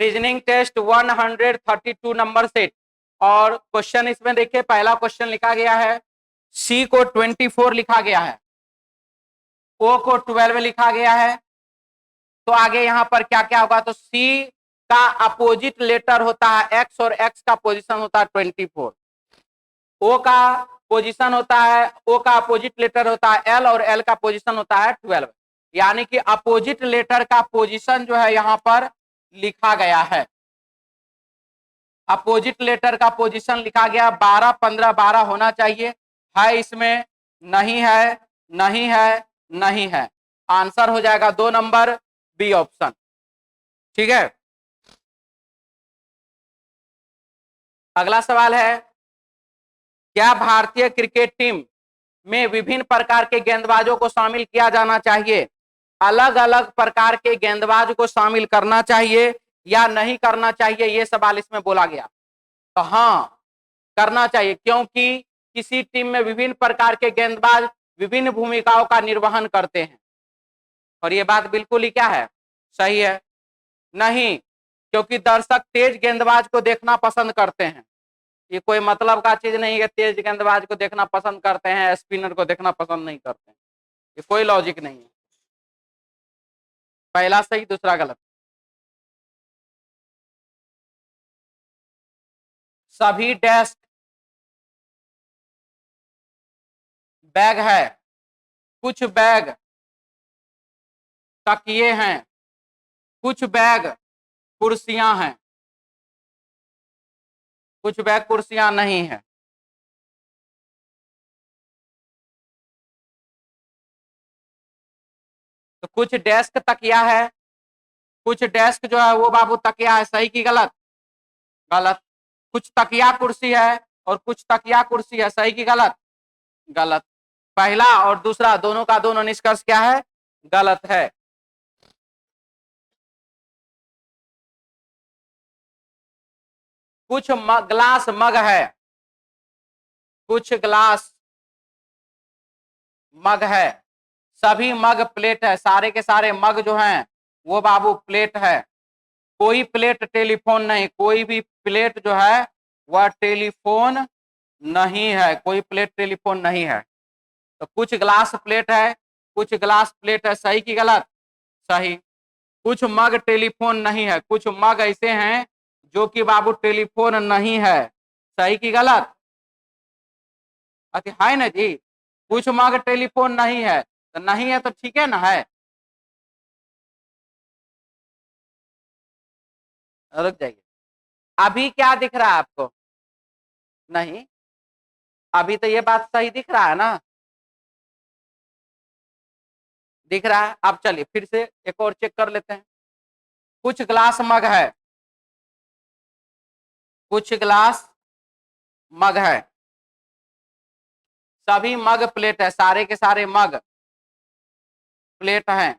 Reasoning test 132 number set. और question इसमें देखिए, पहला क्वेश्चन लिखा गया है, सी को 24 लिखा गया है, ओ को 12 लिखा गया है। तो आगे यहां पर क्या क्या होगा, तो सी का अपोजिट लेटर होता है एक्स और एक्स का पोजीशन होता है 24। ओ का पोजीशन होता है, ओ का अपोजिट लेटर होता है एल और एल का पोजीशन होता है 12। यानी कि अपोजिट लेटर का पोजीशन जो है यहां पर लिखा गया है। अपोजिट लेटर का पोजीशन लिखा गया 12 15 12 होना चाहिए, है इसमें नहीं है, नहीं है, नहीं है। आंसर हो जाएगा 2 नंबर बी ऑप्शन। ठीक है, अगला सवाल है, क्या भारतीय क्रिकेट टीम में विभिन्न प्रकार के गेंदबाजों को शामिल किया जाना चाहिए? अलग अलग प्रकार के गेंदबाज को शामिल करना चाहिए या नहीं करना चाहिए, यह सवाल इसमें बोला गया। तो हाँ, करना चाहिए, क्योंकि किसी टीम में विभिन्न प्रकार के गेंदबाज विभिन्न भूमिकाओं का निर्वहन करते हैं। और ये बात बिल्कुल ही क्या है, सही है। नहीं, क्योंकि दर्शक तेज गेंदबाज को देखना पसंद करते हैं। ये कोई मतलब का चीज नहीं है, तेज गेंदबाज को देखना पसंद करते हैं, स्पिनर को देखना पसंद नहीं करते हैं। ये कोई लॉजिक नहीं है। पहला सही, दूसरा गलत। सभी डेस्क बैग है, कुछ बैग तकिए हैं, कुछ बैग कुर्सियां हैं, कुछ बैग कुर्सियां नहीं है। तो कुछ डेस्क तकिया है, कुछ डेस्क जो है वो बाबू तकिया है, सही की गलत? गलत। कुछ तकिया कुर्सी है और कुछ तकिया कुर्सी है, सही की गलत? गलत। पहला और दूसरा दोनों का दोनों निष्कर्ष क्या है, गलत है। कुछ ग्लास मग है, कुछ ग्लास मग है, सभी मग प्लेट है, सारे के सारे मग जो हैं वो बाबू प्लेट है। कोई प्लेट टेलीफोन नहीं, कोई भी प्लेट जो है वह टेलीफोन नहीं है, कोई प्लेट टेलीफोन नहीं है। तो कुछ ग्लास प्लेट है, कुछ ग्लास प्लेट है, सही की गलत? सही। कुछ मग टेलीफोन नहीं है, कुछ मग ऐसे हैं जो कि बाबू टेलीफोन नहीं है, सही की गलत? है ना जी, कुछ मग टेलीफोन नहीं है, तो नहीं है तो ठीक है ना, है। रुक जाइए, अभी क्या दिख रहा है आपको? नहीं, अभी तो ये बात सही दिख रहा है ना, दिख रहा है। अब चलिए फिर से एक और चेक कर लेते हैं। कुछ ग्लास मग है, कुछ ग्लास मग है, सभी मग प्लेट है, सारे के सारे मग प्लेट हैं।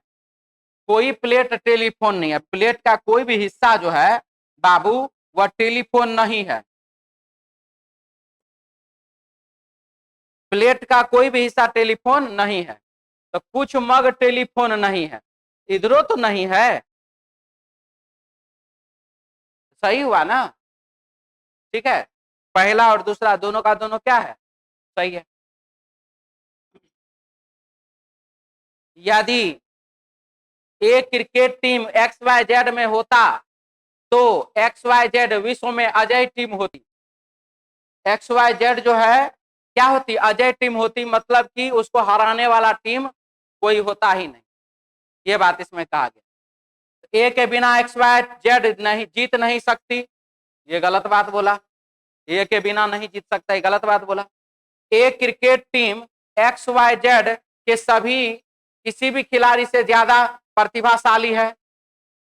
कोई प्लेट टेलीफोन नहीं है, प्लेट का कोई भी हिस्सा जो है बाबू वह टेलीफोन नहीं है। प्लेट का कोई भी हिस्सा टेलीफोन नहीं है। तो कुछ मग टेलीफोन नहीं है, इधरों तो नहीं है, सही हुआ ना? ठीक है, पहला और दूसरा दोनों का दोनों क्या है, सही है। यदि एक cricket team X Y Z में होता तो एक्स वाई जेड विश्व में अजय टीम होती। एक्स वाई जेड जो है क्या होती, अजय टीम होती, मतलब कि उसको हराने वाला टीम कोई होता ही नहीं, ये बात इसमें कहा गया। ए के बिना एक्स वाई जेड नहीं जीत नहीं सकती, ये गलत बात बोला। ए के बिना नहीं जीत सकता, ये गलत बात बोला। एक cricket team X Y Z के सभी किसी भी खिलाड़ी से ज्यादा प्रतिभाशाली है,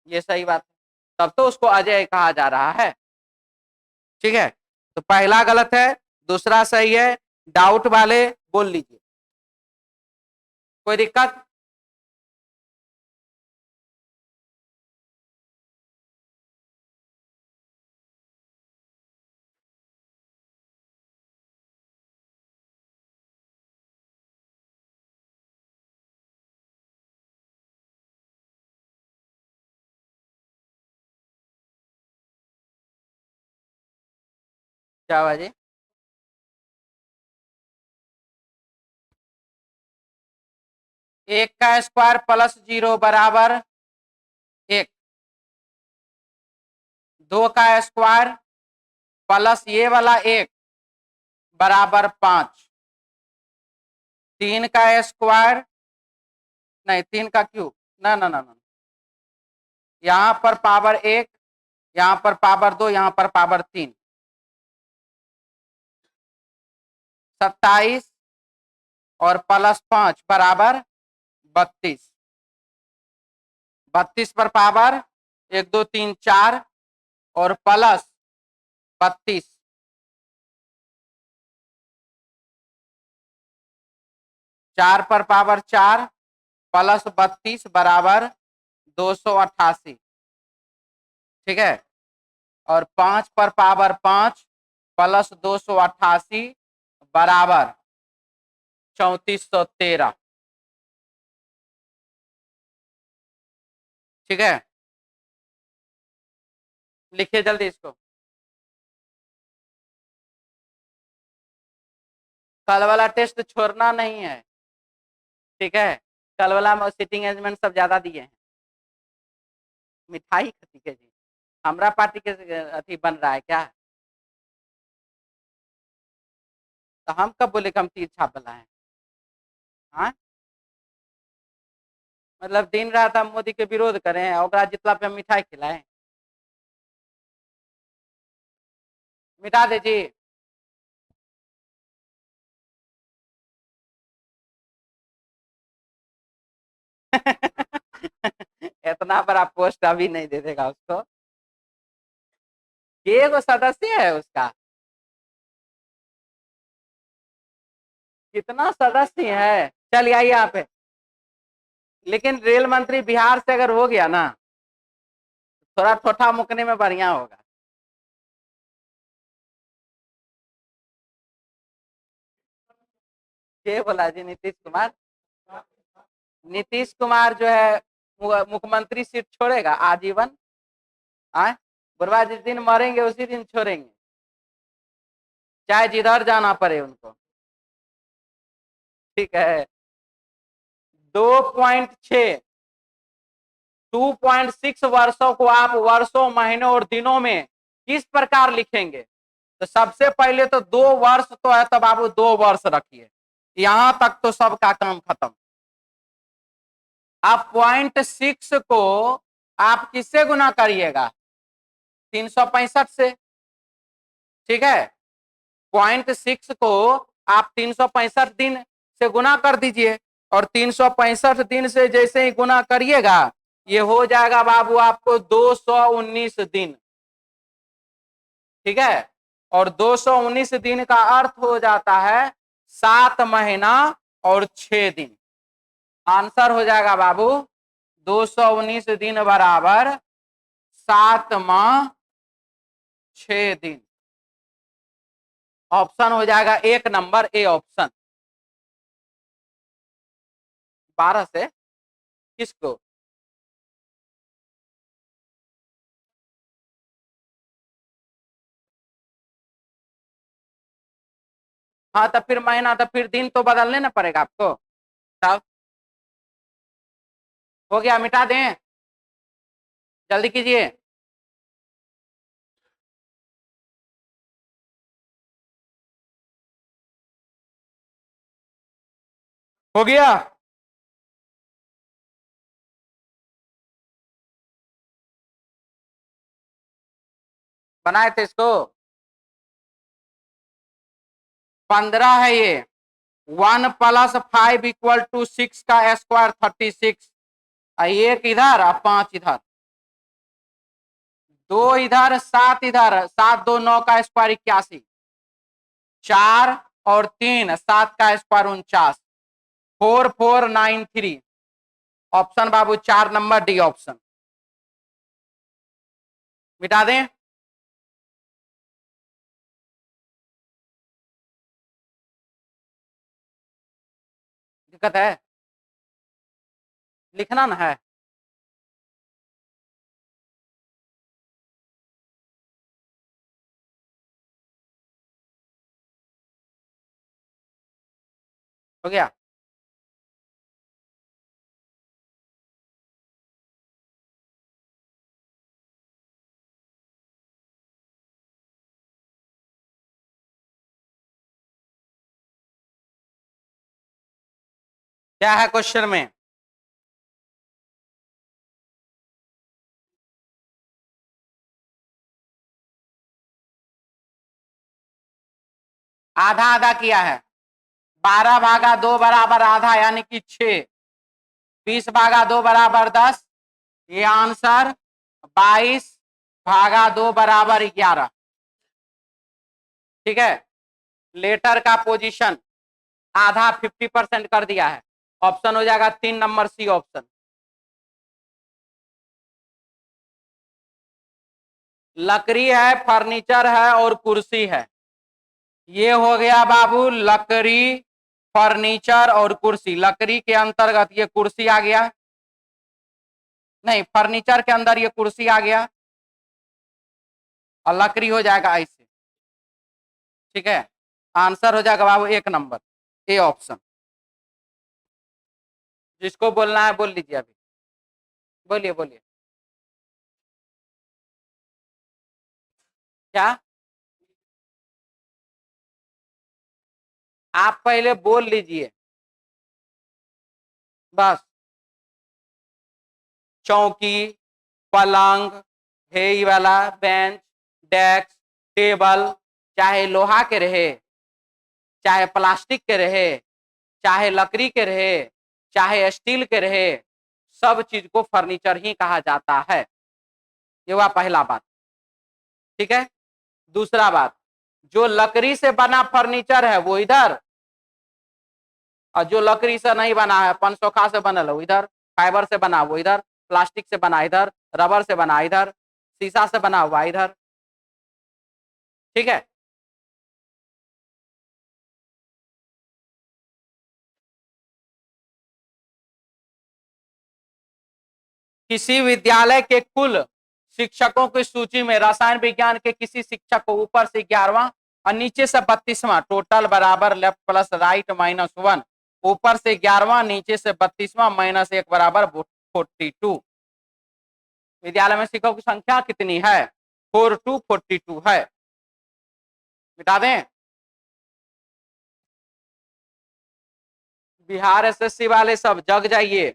ये सही बात है, तब तो उसको अजय कहा जा रहा है। ठीक है, तो पहला गलत है, दूसरा सही है। डाउट वाले बोल लीजिए, कोई दिक्कत? क्या हुआ जी? एक का स्क्वायर प्लस 0 बराबर 1, 2 का स्क्वायर प्लस ये वाला 1 बराबर 5, 3 का स्क्वायर नहीं 3 का क्यूब ना ना ना ना, यहाँ पर पावर 1, यहाँ पर पावर 2, यहाँ पर पावर 3, 27 और प्लस 5 बराबर 32, 32 पर पावर 1 2 3 4 और प्लस 32, 4 पर पावर 4 प्लस 32 बराबर 288, ठीक है। और 5 पर पावर 5 प्लस 288 बराबर 3413, ठीक है। लिखिए जल्दी इसको। कल वाला टेस्ट छोड़ना नहीं है, ठीक है। कल वाला में सीटिंग अरेंजमेंट सब ज्यादा दिए हैं। मिठाई ठीक है जी, हमरा पार्टी के अथी बन रहा है क्या? तो हम कब बोले कि हम तीर छाप वाला है? हाँ, मतलब दिन रात हम मोदी के विरोध करें और जितला पे हम मिठाई खिलाएं? मिटा दे जी। इतना बड़ा पोस्ट अभी नहीं दे देगा उसको। ये वो सदस्य है उसका, कितना सदस्य है। चलिए आइए यहाँ पे। लेकिन रेल मंत्री बिहार से अगर हो गया ना, थोड़ा ठोठा मुकने में बढ़िया होगा। ये बोला जी नीतीश कुमार। नीतीश कुमार जो है मुख्यमंत्री सीट छोड़ेगा आजीवन। आए बुढ़वा जिस दिन मरेंगे उसी दिन छोड़ेंगे, चाहे जिधर जाना पड़े उनको, ठीक है। 2.6 2.6 वर्षों को आप वर्षों महीनों और दिनों में किस प्रकार लिखेंगे? तो सबसे पहले तो 2 वर्ष तो है, तब आप 2 वर्ष रखिए, यहां तक तो सबका काम खत्म। आप 0.6 को आप किससे गुना करिएगा? 365 से, ठीक है। 0.6 को आप 365 दिन से गुना कर दीजिए, और 365 दिन से जैसे ही गुना करिएगा ये हो जाएगा बाबू आपको 219 दिन, ठीक है। और 219 दिन का अर्थ हो जाता है 7 महीना और 6 दिन। आंसर हो जाएगा बाबू 219 दिन बराबर 7 माह 6 दिन। ऑप्शन हो जाएगा 1 नंबर ए ऑप्शन। 12 से किसको? हाँ तो फिर महीना, तो फिर दिन तो बदलने ना पड़ेगा आपको। तब हो गया, मिटा दें, जल्दी कीजिए। हो गया। बनाए थे इसको। 15 है ये। 1 + 5 = 6 का स्क्वायर 36। एक इधर और 5 इधर, 2 इधर 7 इधर, 7 2 9 का स्क्वायर 81, 4 और 3 7 का स्क्वायर 49, 4493। ऑप्शन बाबू 4 नंबर डी ऑप्शन। मिटा दें। दिक्कत है, लिखना ना है। हो गया। क्या है क्वेश्चन में? आधा आधा किया है। 12 भागा 2 बराबर आधा यानी कि 6। 20 भागा 2 बराबर 10। ये आंसर 22 भागा 2 बराबर 11। ठीक है। लेटर का पोजीशन आधा 50% कर दिया है। ऑप्शन हो जाएगा 3 नंबर सी ऑप्शन। लकड़ी है, फर्नीचर है और कुर्सी है। ये हो गया बाबू लकड़ी, फर्नीचर और कुर्सी। लकड़ी के अंतर्गत ये कुर्सी आ गया, नहीं फर्नीचर के अंदर ये कुर्सी आ गया और लकड़ी हो जाएगा ऐसे। ठीक है, आंसर हो जाएगा बाबू 1 नंबर ए ऑप्शन। जिसको बोलना है बोल लीजिए अभी, बोलिए बोलिए। क्या? आप पहले बोल लीजिए बस। चौकी, पलंग, हे वाला बेंच, डेस्क, टेबल, चाहे लोहा के रहे, चाहे प्लास्टिक के रहे, चाहे लकड़ी के रहे, चाहे स्टील के रहे, सब चीज को फर्नीचर ही कहा जाता है। ये हुआ पहला बात। ठीक है। दूसरा बात, जो लकड़ी से बना फर्नीचर है वो इधर, और जो लकड़ी से नहीं बना है, पंचसौखा से बनल है वो इधर, फाइबर से बना वो इधर, प्लास्टिक से बना इधर, रबर से बना इधर, शीशा से बना हुआ इधर। ठीक है। किसी विद्यालय के कुल शिक्षकों की सूची में रसायन विज्ञान के किसी शिक्षक को ऊपर से 11वां और नीचे से 32वां, टोटल बराबर लेफ्ट प्लस राइट -1, ऊपर से 11वां नीचे से 32वां -1 बराबर 42। विद्यालय में शिक्षकों की संख्या कितनी है? 42 है। मिटा दें? बिहार एसएससी वाले सब जग जाइए।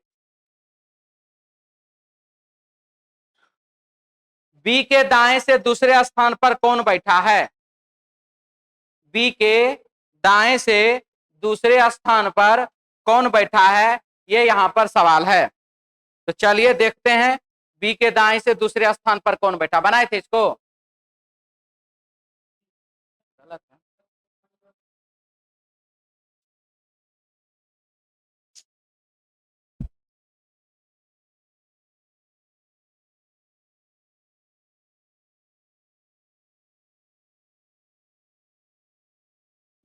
बी के दाएं से दूसरे स्थान पर कौन बैठा है? बी के दाएं से दूसरे स्थान पर कौन बैठा है, ये यहां पर सवाल है। तो चलिए देखते हैं बी के दाएं से दूसरे स्थान पर कौन बैठा। बनाए थे इसको? गलत है।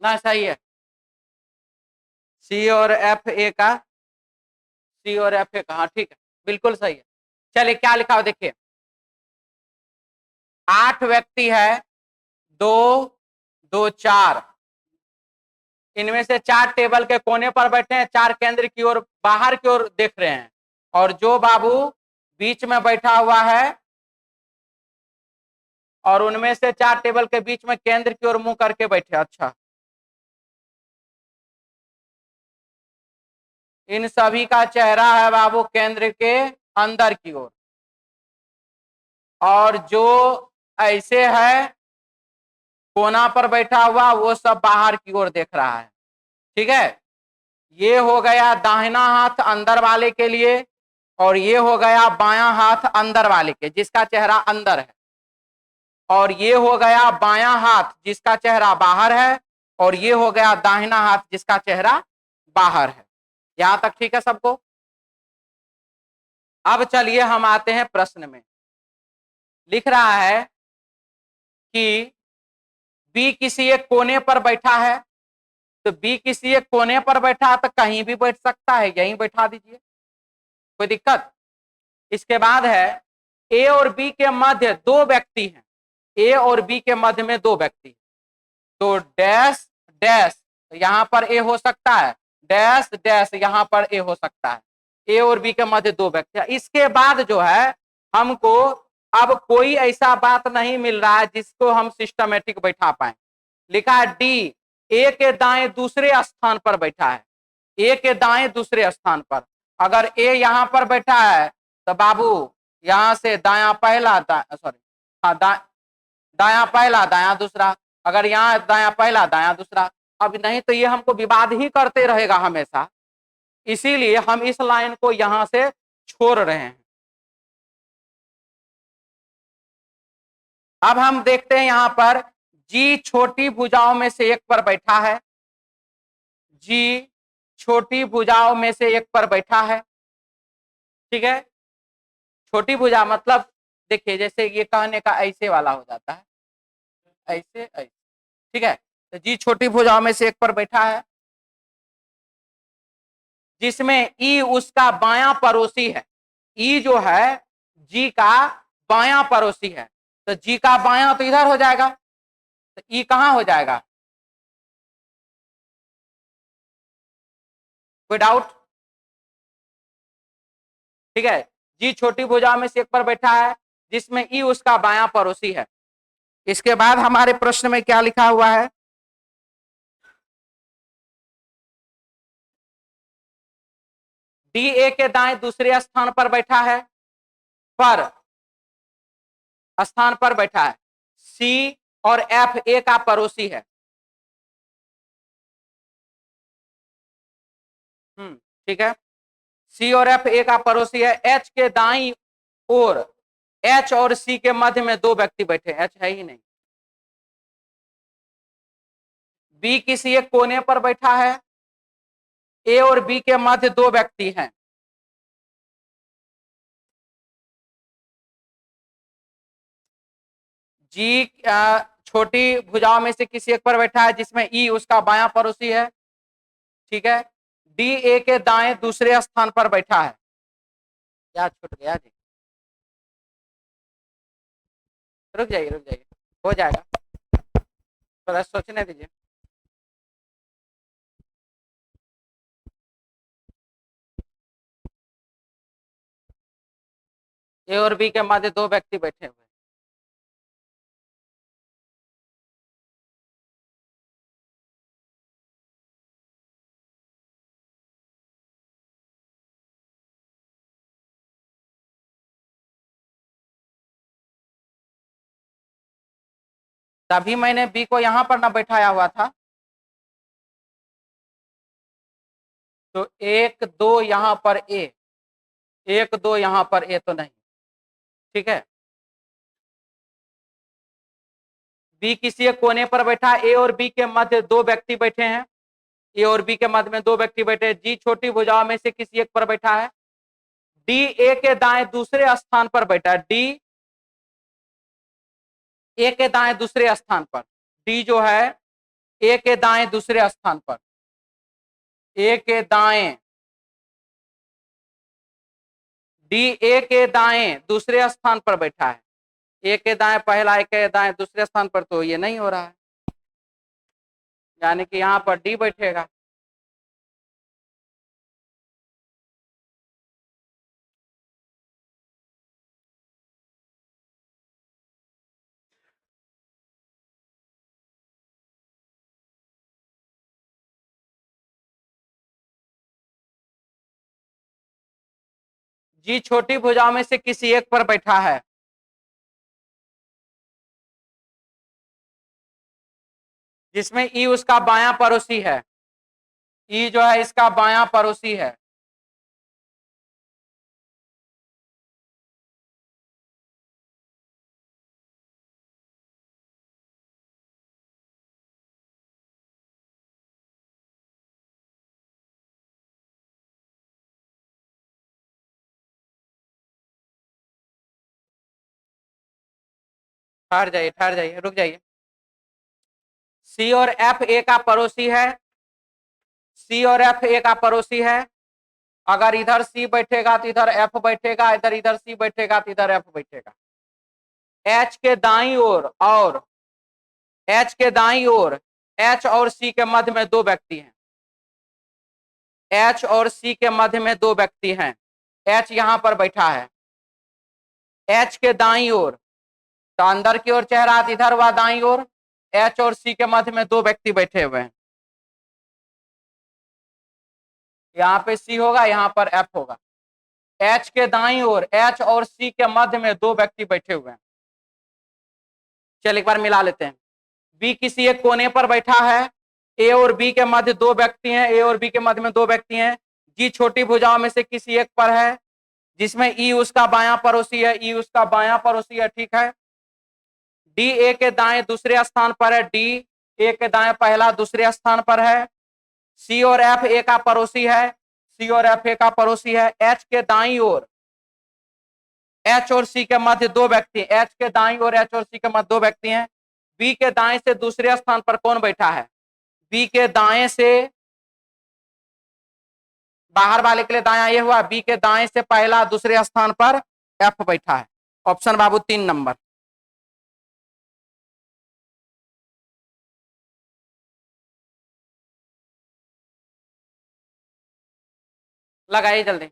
ना सही है। सी और एफ ए का, सी और एफ ए का, हाँ ठीक है, बिल्कुल सही है। चलिए क्या लिखा हो देखिए। 8 व्यक्ति है, 2 2 4। इनमें से 4 टेबल के कोने पर बैठे हैं, 4 केंद्र की ओर बाहर की ओर देख रहे हैं, और जो बाबू बीच में बैठा हुआ है, और उनमें से 4 टेबल के बीच में केंद्र की ओर मुंह करके बैठे। अच्छा, इन सभी का चेहरा है बाबू केंद्र के अंदर की ओर, और जो ऐसे है कोना पर बैठा हुआ वो सब बाहर की ओर देख रहा है। ठीक है। ये हो गया दाहिना हाथ अंदर वाले के लिए, और ये हो गया बायां हाथ अंदर वाले के जिसका चेहरा अंदर है, और ये हो गया बायां हाथ जिसका चेहरा बाहर है, और ये हो गया दाहिना हाथ जिसका चेहरा बाहर है। यहां तक ठीक है सबको? अब चलिए हम आते हैं प्रश्न में। लिख रहा है कि बी किसी एक कोने पर बैठा है, तो बी किसी एक कोने पर बैठा है तो कहीं भी बैठ सकता है, यहीं बैठा दीजिए, कोई दिक्कत? इसके बाद है ए और बी के मध्य 2 व्यक्ति हैं, ए और बी के मध्य में 2 व्यक्ति, तो डैश डैश, तो यहां पर ए हो सकता है, डैश डैश, यहाँ पर ए हो सकता है, ए और बी के मध्य दो व्यक्ति। इसके बाद जो है हमको अब कोई ऐसा बात नहीं मिल रहा है जिसको हम सिस्टमेटिक बैठा पाए। लिखा है डी, ए के दाएं दूसरे स्थान पर बैठा है, ए के दाएं दूसरे स्थान पर। अगर ए यहां पर बैठा है तो बाबू यहां से दाया पहला, सॉरी हाँ, दाया पहला दाया दूसरा, अगर यहाँ दाया पहला दाया दूसरा। अब नहीं तो ये हमको विवाद ही करते रहेगा हमेशा, इसीलिए हम इस लाइन को यहां से छोड़ रहे हैं। अब हम देखते हैं यहां पर जी छोटी भुजाओं में से एक पर बैठा है, जी छोटी भुजाओं में से एक पर बैठा है। ठीक है, छोटी भुजा मतलब देखिए जैसे ये कहने का ऐसे वाला हो जाता है, ऐसे ऐसे। ठीक है, तो जी छोटी भुजाओं में से एक पर बैठा है जिसमें ई उसका बायां पड़ोसी है। ई जो है जी का बायां पड़ोसी है, तो जी का बायां तो इधर हो जाएगा, तो ई कहां हो जाएगा? कोई डाउट? ठीक है, जी छोटी भुजा में से एक पर बैठा है जिसमें ई उसका बायां पड़ोसी है। इसके बाद हमारे प्रश्न में क्या लिखा हुआ है? डी ए के दाएं दूसरे स्थान पर बैठा है, पर स्थान पर बैठा है, सी और एफ ए का पड़ोसी है। ठीक है, सी और एफ ए का पड़ोसी है। एच के दाई ओर, एच और सी के मध्य में दो व्यक्ति बैठे, एच है ही नहीं। बी किसी एक कोने पर बैठा है, ए और बी के मध्य दो व्यक्ति हैं। जी छोटी भुजाओं में से किसी एक पर बैठा है जिसमें ई उसका बायां पड़ोसी है। ठीक है, डी ए के दाएं दूसरे स्थान पर बैठा है। क्या छूट गया जी? रुक जाइए रुक जाइए, हो जाएगा, थोड़ा सोचने दीजिए। ए और बी के मध्य दो व्यक्ति बैठे हुए। तभी मैंने बी को यहां पर ना बैठाया हुआ था, तो एक दो यहां पर ए, एक दो यहां पर ए तो नहीं। ठीक है, बी किसी एक कोने पर बैठा, ए और बी के मध्य दो व्यक्ति बैठे हैं, ए और बी के मध्य में दो व्यक्ति बैठे। जी छोटी भुजाओं में से किसी एक पर बैठा है, डी ए के दाएं दूसरे स्थान पर बैठा है, डी ए के दाएं दूसरे स्थान पर, डी जो है ए के दाएं दूसरे स्थान पर, ए के दाएं, डी ए के दाएं दूसरे स्थान पर बैठा है, ए के दाएं पहला, ए के दाएं दूसरे स्थान पर, तो ये नहीं हो रहा है, यानी कि यहां पर डी बैठेगा। जी छोटी भुजाओं में से किसी एक पर बैठा है, जिसमें ई उसका बायां पड़ोसी है, ई जो है इसका बायां पड़ोसी है। ठहर जाइए रुक जाइए। सी और एफ ए का पड़ोसी है, सी और एफ ए का पड़ोसी है। अगर इधर सी बैठेगा तो इधर एफ बैठेगा, इधर इधर सी बैठेगा तो इधर एफ बैठेगा। एच के दाई ओर और एच के दाई ओर एच और सी के मध्य में दो व्यक्ति हैं। एच और सी के मध्य में दो व्यक्ति हैं। एच यहां पर बैठा है, एच के दाईं ओर, तो अंदर की ओर चेहरा इधर हुआ दाईं ओर, एच और सी के मध्य में दो व्यक्ति बैठे हुए हैं। यहाँ पे सी होगा, यहाँ पर एफ होगा। एच के दाईं ओर, एच और सी के मध्य में दो व्यक्ति बैठे हुए हैं। चल एक बार मिला लेते हैं। बी किसी एक कोने पर बैठा है, ए और बी के मध्य दो व्यक्ति हैं, ए और बी के मध्य में दो व्यक्ति हैं। जी छोटी भुजाओं में से किसी एक पर है, जिसमें ई उसका बायां पड़ोसी है, ई उसका बायां पड़ोसी है, ठीक है। डी ए के दाएं दूसरे स्थान पर है, डी ए के दाएं पहला दूसरे स्थान पर है। सी और एफ ए का पड़ोसी है, सी और एफ ए का पड़ोसी है। एच के दाईं ओर, एच और सी के मध्य दो व्यक्ति, एच के दाईं ओर एच और सी के मध्य दो व्यक्ति हैं। बी के दाएं से दूसरे स्थान पर कौन बैठा है? बी के दाएं से, बाहर वाले के लिए दाया ये हुआ, बी के दाएं से पहला दूसरे स्थान पर एफ बैठा है। ऑप्शन बाबू 3 नंबर। लगाइए जल्दी।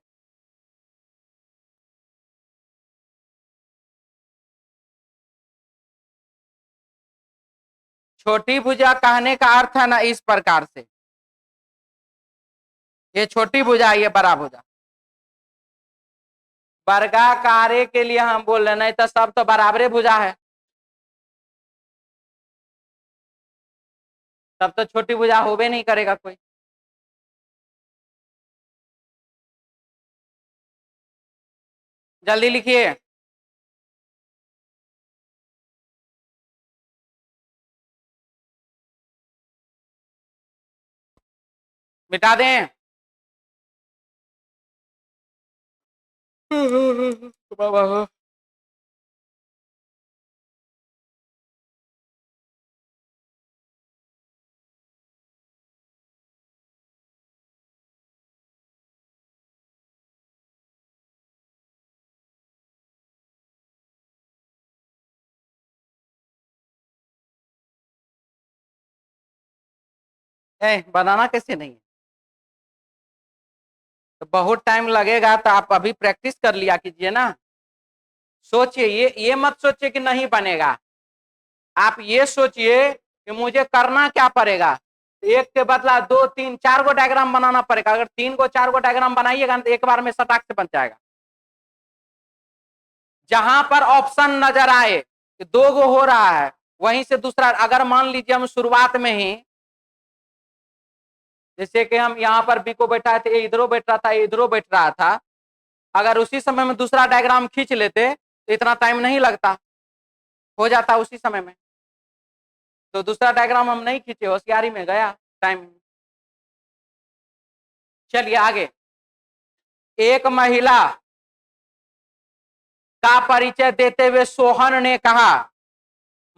छोटी भुजा कहने का अर्थ है ना इस प्रकार से, ये छोटी भुजा, ये बड़ा भुजा। वर्गाकारे के लिए हम बोल रहे, नहीं तो सब तो बराबरे भुजा है, तब तो छोटी भुजा होबे नहीं करेगा कोई। जल्दी लिखिए। मिटा दें। बनाना कैसे नहीं है? तो बहुत टाइम लगेगा, तो आप अभी प्रैक्टिस कर लिया कीजिए ना। सोचिए, ये मत सोचिए कि नहीं बनेगा, आप ये सोचिए कि मुझे करना क्या पड़ेगा। एक के बदला 2 3 4 गो डायग्राम बनाना पड़ेगा। अगर 3 गो 4 गो डायग्राम बनाइएगा तो एक बार में सटाक से बन जाएगा। जहां पर ऑप्शन नजर आए कि 2 गो हो रहा है, वहीं से दूसरा, अगर मान लीजिए हम शुरुआत में ही, जैसे कि हम यहाँ पर बी को बैठा थे, इधरों बैठ रहा था, इधरों बैठ रहा था, अगर उसी समय में दूसरा डायग्राम खींच लेते तो इतना टाइम नहीं लगता, हो जाता उसी समय में। तो दूसरा डायग्राम हम नहीं खींचे, होशियारी में गया टाइम। चलिए आगे। एक महिला का परिचय देते हुए सोहन ने कहा,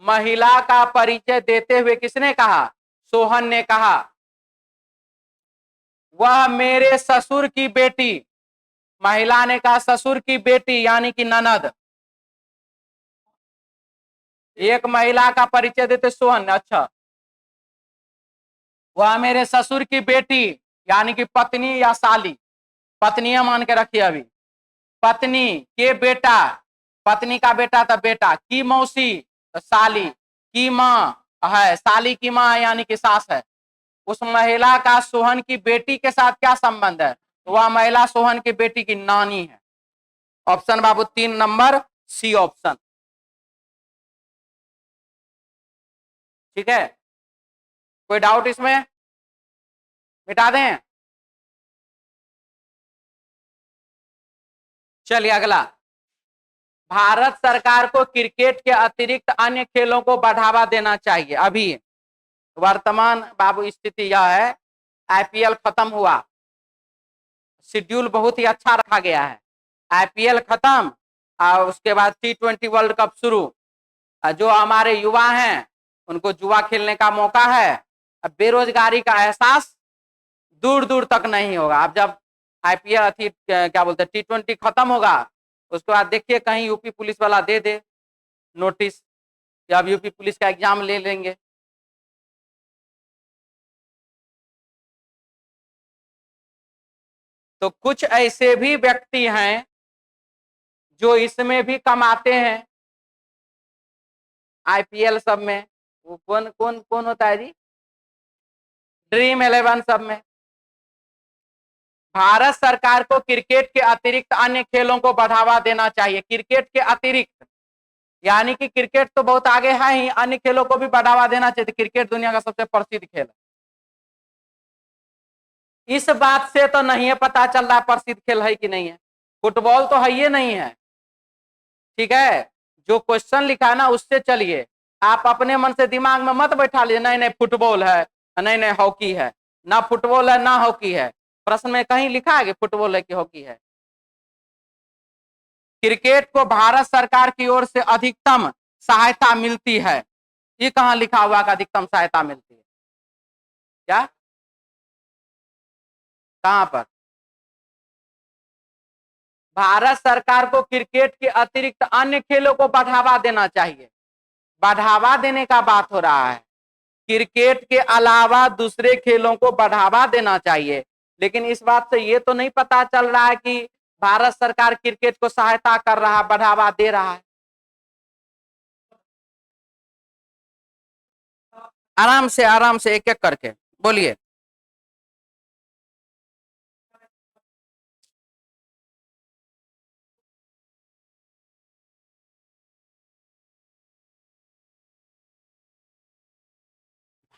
महिला का परिचय देते हुए किसने कहा? सोहन ने कहा, वह मेरे ससुर की बेटी। महिला ने कहा ससुर की बेटी यानी कि ननद। एक महिला का परिचय देते सोहन, अच्छा, वह मेरे ससुर की बेटी यानी कि पत्नी या साली, पत्नियां मान के रखिए अभी, पत्नी के बेटा, पत्नी का बेटा था बेटा, की मौसी साली, की माँ है, साली की माँ यानी कि सास है। उस महिला का सोहन की बेटी के साथ क्या संबंध है? तो वह महिला सोहन की बेटी की नानी है। ऑप्शन बाबू 3 नंबर, सी ऑप्शन। ठीक है, कोई डाउट इसमें? मिटा दें। चलिए अगला। भारत सरकार को क्रिकेट के अतिरिक्त अन्य खेलों को बढ़ावा देना चाहिए। अभी वर्तमान बाबू स्थिति यह है, आईपीएल खत्म हुआ, शेड्यूल बहुत ही अच्छा रखा गया है। आईपीएल खत्म और उसके बाद T20 वर्ल्ड कप शुरू। जो हमारे युवा हैं उनको जुआ खेलने का मौका है। अब बेरोजगारी का एहसास दूर दूर तक नहीं होगा। अब जब आईपीएल क्या बोलते हैं T20 खत्म होगा, उसके बाद देखिए कहीं यूपी पुलिस वाला दे दे नोटिस कि अब यूपी पुलिस का एग्जाम ले लेंगे। तो कुछ ऐसे भी व्यक्ति हैं जो इसमें भी कमाते हैं, आईपीएल सब में। वो कौन कौन कौन होता है जी? ड्रीम 11 सब में। भारत सरकार को क्रिकेट के अतिरिक्त अन्य खेलों को बढ़ावा देना चाहिए। क्रिकेट के अतिरिक्त यानी कि क्रिकेट तो बहुत आगे है ही, अन्य खेलों को भी बढ़ावा देना चाहिए। क्रिकेट दुनिया का सबसे प्रसिद्ध खेल है। इस बात से तो नहीं है पता चल रहा प्रसिद्ध खेल है कि नहीं है। फुटबॉल तो है ही नहीं है, ठीक है। जो क्वेश्चन लिखा है ना उससे चलिए, आप अपने मन से दिमाग में मत बैठा लीजिए नहीं नहीं फुटबॉल है, नहीं नहीं हॉकी है। ना फुटबॉल है ना हॉकी है। प्रश्न में कहीं लिखा है कि फुटबॉल है कि हॉकी है। क्रिकेट को भारत सरकार की ओर से अधिकतम सहायता मिलती है। ये कहां लिखा हुआ कि अधिकतम सहायता मिलती है? क्या कहां पर? भारत सरकार को क्रिकेट के अतिरिक्त अन्य खेलों को बढ़ावा देना चाहिए। बढ़ावा देने का बात हो रहा है। क्रिकेट के अलावा दूसरे खेलों को बढ़ावा देना चाहिए, लेकिन इस बात से ये तो नहीं पता चल रहा है कि भारत सरकार क्रिकेट को सहायता कर रहा है, बढ़ावा दे रहा है। आराम से एक एक करके बोलिए।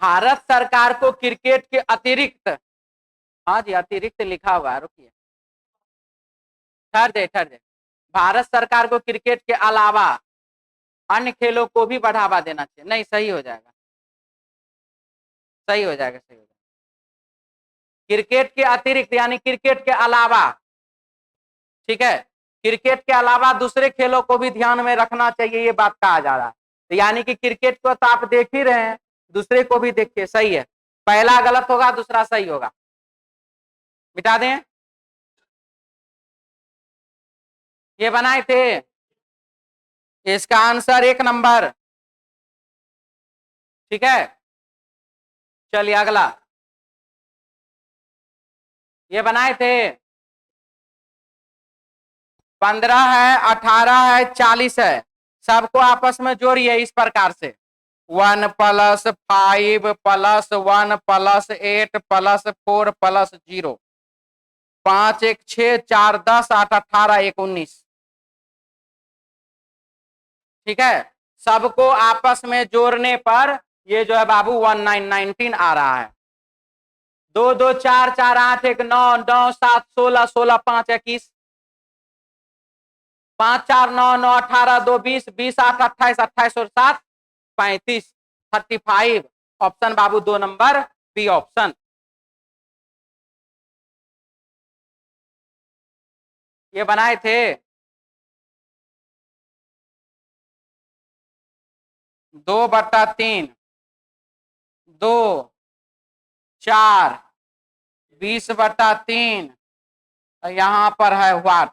भारत सरकार को क्रिकेट के अतिरिक्त, हाँ जी अतिरिक्त लिखा हुआ है, रुकिए ठहर दे। भारत सरकार को क्रिकेट के अलावा अन्य खेलों को भी बढ़ावा देना चाहिए। नहीं सही हो जाएगा, सही हो जाएगा, सही हो जाएगा। क्रिकेट के अतिरिक्त यानी क्रिकेट के अलावा, ठीक है। क्रिकेट के अलावा दूसरे खेलों को भी ध्यान में रखना चाहिए, ये बात कहा जा रहा है। तो यानी कि क्रिकेट को तो आप देख ही रहे हैं, दूसरे को भी देखिए। सही है, पहला गलत होगा दूसरा सही होगा। मिटा दें, ये बनाए थे। इसका आंसर 1 नंबर, ठीक है। चलिए अगला, ये बनाए थे। 15 है, 18 है, 40 है, सबको आपस में जोड़िए इस प्रकार से। 1+5+1+8+4+0, 5×1=6, 4×10, 8×18=19, ठीक है। सबको आपस में जोड़ने पर ये जो है बाबू 1919 आ रहा है। 2×2 4 4 8 1 9 9 7 16 16 5 21, 5 4 9 9 18 2 20 20 8 28 28 और 7 35 35। ऑप्शन बाबू 2 नंबर बी ऑप्शन। ये बनाए थे 2/3, 2 4 20/3, यहां पर है व्हाट।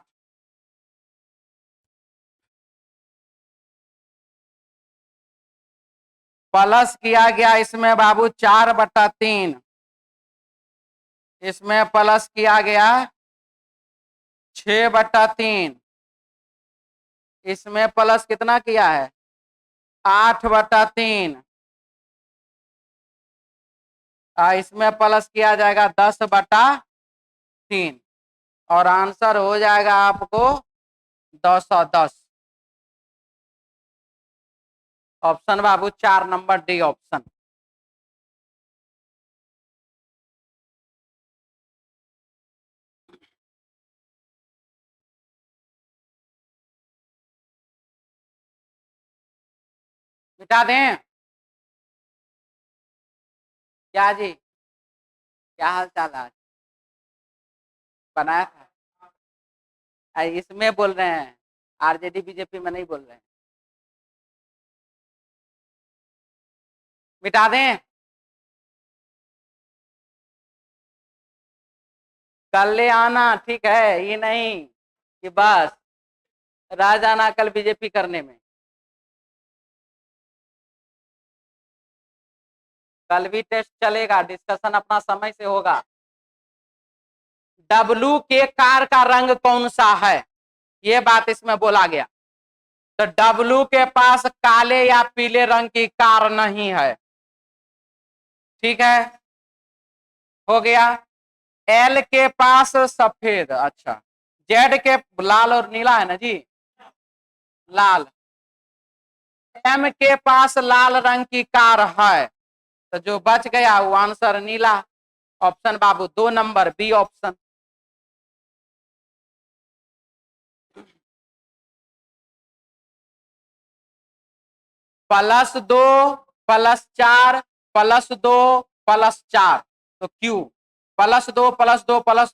प्लस किया गया इसमें बाबू 4/3, इसमें प्लस किया गया 6/3, इसमें प्लस कितना किया है 8/3, इसमें प्लस किया जाएगा 10/3 और आंसर हो जाएगा आपको 210। ऑप्शन बाबू 4 नंबर डी ऑप्शन। मिटा दें क्या जी? क्या हाल चाल आज? बनाया था इसमें बोल रहे हैं, आरजेडी बीजेपी में नहीं बोल रहे हैं। मिटा दें, कल ले आना, ठीक है। ये नहीं कि बस रह जाना कल बीजेपी करने में। कल भी टेस्ट चलेगा, डिस्कशन अपना समय से होगा। डब्लू के कार का रंग कौन सा है, ये बात इसमें बोला गया। तो डब्लू के पास काले या पीले रंग की कार नहीं है, ठीक है, हो गया। एल के पास सफेद, अच्छा, जेड के लाल और नीला है ना जी, लाल। एम के पास लाल रंग की कार है, तो जो बच गया वो आंसर नीला, ऑप्शन बाबू 2 नंबर बी ऑप्शन। +2 +4 +2 +4, तो क्यू +2 +2 +2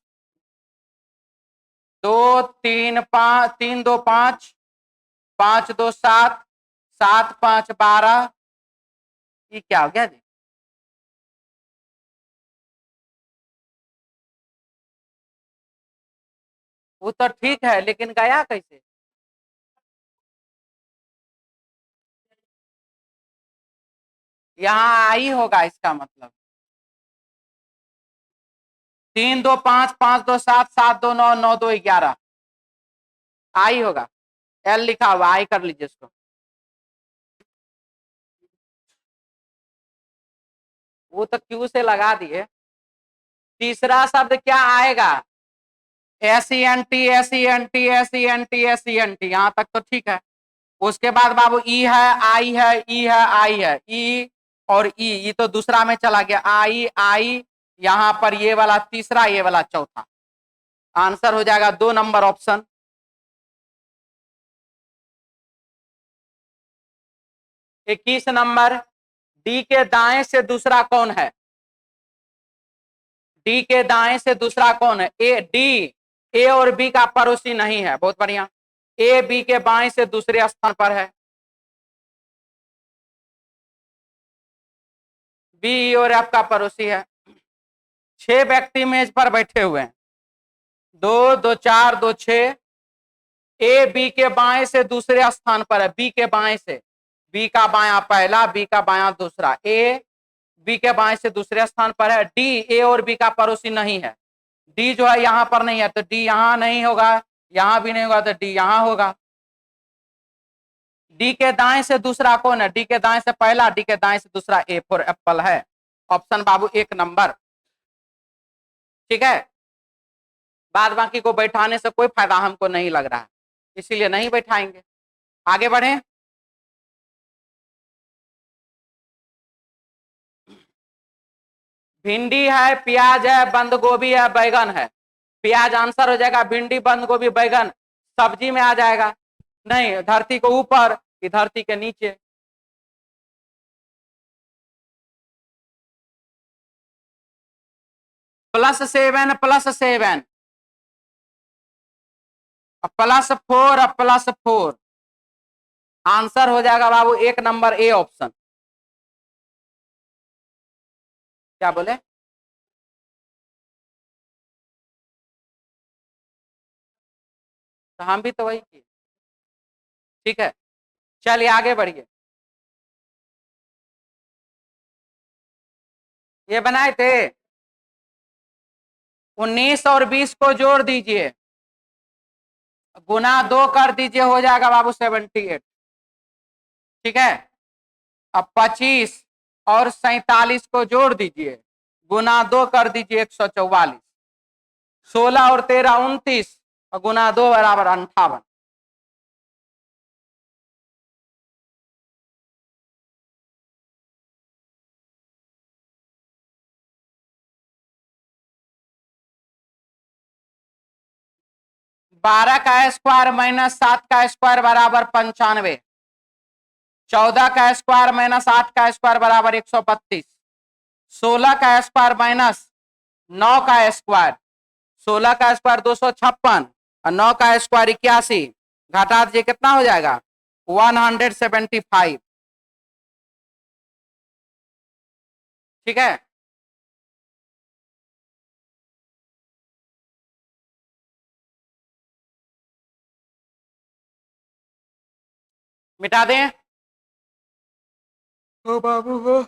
3 5 3 2 5 5 2 7 7 5 12, ये क्या हो गया जी? वो तो ठीक है, लेकिन गया कैसे? यहाँ आई होगा इसका मतलब। 3 2 5 5 2 7 7 2 9 9 2 11, आई होगा। एल लिखा हुआ, आई कर लीजिए इसको। वो तो क्यू से लगा दिए। तीसरा शब्द क्या आएगा? SENT SENT SENT SENT, यहां तक तो ठीक है। उसके बाद बाबू ई है, आई है, ई है, आई है, ई और ई, ये तो दूसरा में चला गया। आई आई, यहां पर ये वाला तीसरा, ये वाला चौथा, आंसर हो जाएगा 2 नंबर ऑप्शन। इक्कीस नंबर, डी के दाएं से दूसरा कौन है? डी के दाएं से दूसरा कौन है? ए डी, ए और बी का पड़ोसी नहीं है, बहुत बढ़िया। ए बी के बाएं से दूसरे स्थान पर है, बी और एफ का पड़ोसी है। 6 व्यक्ति मेज पर बैठे हुए हैं, 2 2 4 2 6। ए बी के बाएं से दूसरे स्थान पर है, बी के बाएं से, बी का बायां पहला, बी का बायां दूसरा। ए बी के बाएं से दूसरे स्थान पर है। डी ए और बी का पड़ोसी नहीं है, डी जो है यहां पर नहीं है, तो डी यहां नहीं होगा, यहां भी नहीं होगा, तो डी यहां होगा। डी के दाएं से दूसरा कौन है? डी के दाएं से पहला, डी के दाएं से दूसरा, ए फॉर एप्पल है, ऑप्शन बाबू 1 नंबर, ठीक है। बाद बाकी को बैठाने से कोई फायदा हमको नहीं लग रहा है, इसीलिए नहीं बैठाएंगे। आगे बढ़े। भिंडी है, प्याज है, बंद गोभी है, बैगन है। प्याज आंसर हो जाएगा, भिंडी बंद गोभी बैगन सब्जी में आ जाएगा। नहीं, धरती को ऊपर कि धरती के नीचे? +7 +7 +4 +4, आंसर हो जाएगा बाबू 1 नंबर ए ऑप्शन। क्या बोले? तो हम भी तो वही किए, ठीक है। चलिए आगे बढ़िए। ये बनाए थे, 19 और 20 को जोड़ दीजिए, गुना 2 कर दीजिए, हो जाएगा बाबू 78, ठीक है। अब 25 और 47 को जोड़ दीजिए, गुना 2 कर दीजिए, 144। 16 और 13 29, और गुना 2 बराबर 58। बारह का स्क्वायर माइनस 7 का स्क्वायर बराबर 95। 14 का स्क्वायर माइनस 8 का स्क्वायर बराबर 132। 16 का स्क्वायर माइनस 9 का स्क्वायर, 16 का स्क्वायर 256 और 9 का स्क्वायर 81, घटा दीजिए, कितना हो जाएगा? 175, ठीक है। मिटा दें। ओ बाबू हो।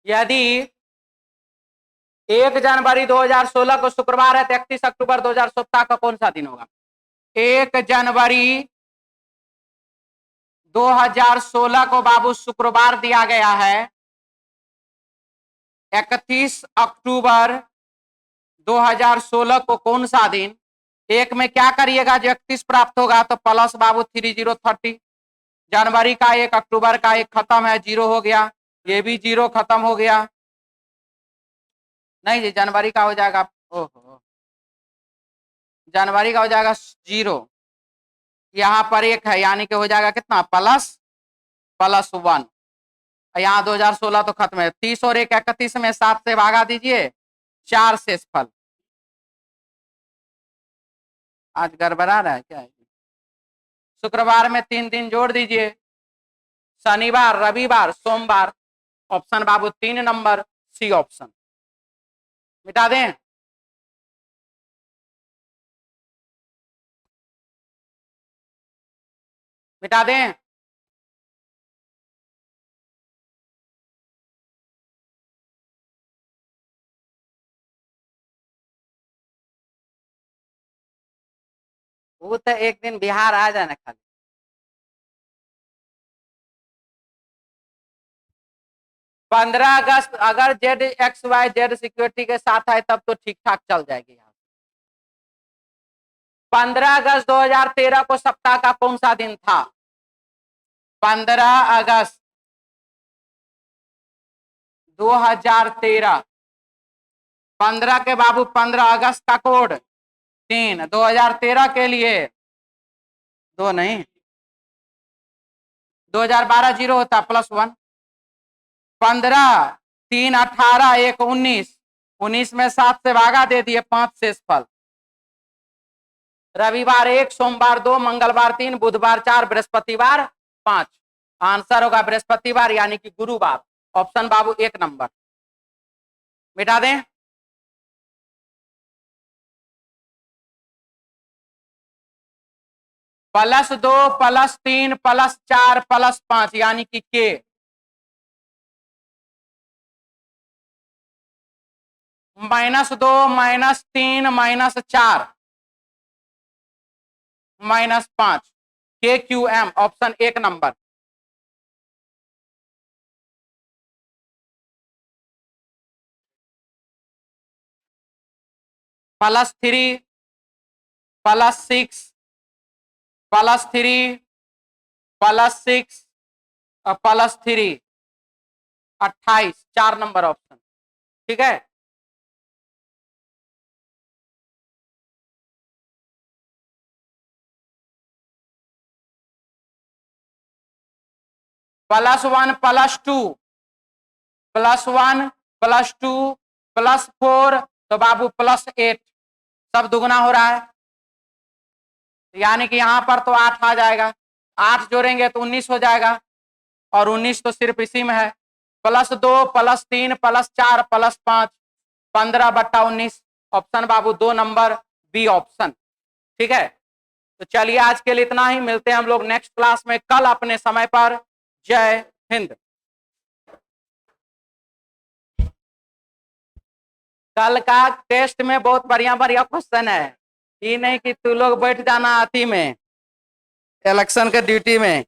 यदि 1 जनवरी 2016 को शुक्रवार है तो 31 अक्टूबर 2017 का कौन सा दिन होगा? 1 जनवरी 2016 को बाबू शुक्रवार दिया गया है, 31 अक्टूबर 2016 को कौन सा दिन? एक में क्या करिएगा, जो 31 प्राप्त होगा तो प्लस बाबू 3030, जनवरी का 1, अक्टूबर का 1 खत्म है, 0 हो गया, ये भी 0 खत्म हो गया। नहीं जी, जनवरी का हो जाएगा, ओहो, जनवरी का हो जाएगा 0, यहाँ पर 1 है, यानी कि हो जाएगा कितना, +1। यहाँ 2016 तो खत्म है, 30 और 1 31 में 7 से भागा दीजिए, 4 शेषफल। आज गड़बड़ा रहा है क्या? शुक्रवार में 3 दिन जोड़ दीजिए, शनिवार, रविवार, सोमवार। ऑप्शन बाबू 3 नंबर सी ऑप्शन। मिटा दें? मिटा दें? वो तो एक दिन बिहार आ जाना खाली। पंद्रह अगस्त अगर ZXYZ सिक्योरिटी के साथ है तब तो ठीक ठाक चल जाएगी। यहाँ 15 अगस्त 2013 को सप्ताह का कौन सा दिन था? 15 अगस्त 2013, 15 के बाबू 15 अगस्त का कोड 3, 2013 के लिए 2 नहीं, 2012 0 होता, +1। 15 3 18 1 19, 19 में 7 से भागा दे दिए, 5 शेषफल। रविवार 1, सोमवार 2, मंगलवार 3, बुधवार 4, बृहस्पतिवार 5। आंसर होगा बृहस्पतिवार यानी कि गुरुवार। ऑप्शन बाबू 1 नंबर। मिटा दें? +2 +3 +4 +5 यानी कि के। -2 -3 -4 -5 KQM option 1 number. +3 +6 +3 +6 +3 28, 4 number option. ठीक है, +1 +2 +1 +2 +4 तो बाबू +8, सब दुगना हो रहा है, यानी कि यहां पर तो 8 आ जाएगा, 8 जोड़ेंगे तो 19 हो जाएगा, और 19 तो सिर्फ इसी में है। +2 +3 +4 +5 15/19, ऑप्शन बाबू 2 नंबर बी ऑप्शन। ठीक है, तो चलिए आज के लिए इतना ही, मिलते हैं हम लोग नेक्स्ट क्लास में कल अपने समय पर। जय हिंद। कल का टेस्ट में बहुत बढ़िया बढ़िया क्वेश्चन है, ये नहीं कि तू लोग बैठ जाना अथी में, इलेक्शन के ड्यूटी में।